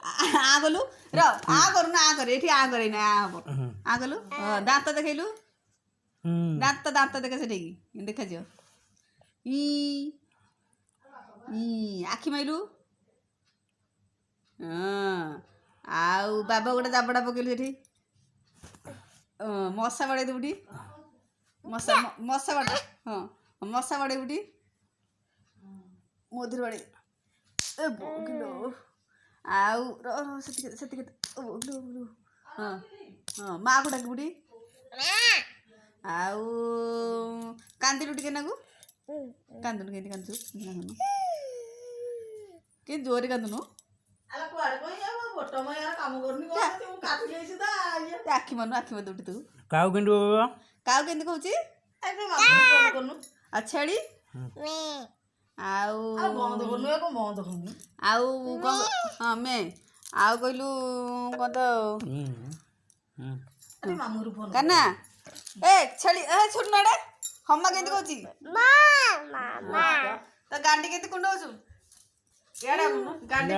आ गलु र आ करू ना आ करे एठी आ करे ना आ हबो आ गलु दांत देखैलु दांत देखे सेठी देखा जियो ई आखि माइलु आउ बाबा गोटे जाबड़ा पकेलु एठी मशा बाड़े दुटी मशा मशा बाड़े हाँ मशा बाड़े बुटी मोदिर बाड़े ए बोगिलो आउ सेतिके हाँ हाँ माँ को डाक बुटी आउ कांदिलु टिके नाकु कांदुनु केंति कांदु के जोरे कांदुनु आखि मन उठी तू काउ केंति काउ केंति कहूची आ छेली आउ हाँ मैं आउ कहलु कौन तो कन्ना ए छेली ए छोट नाडे हम्मा केंति कहूची तो गांडी केंति कुंडौछु याडा गांडी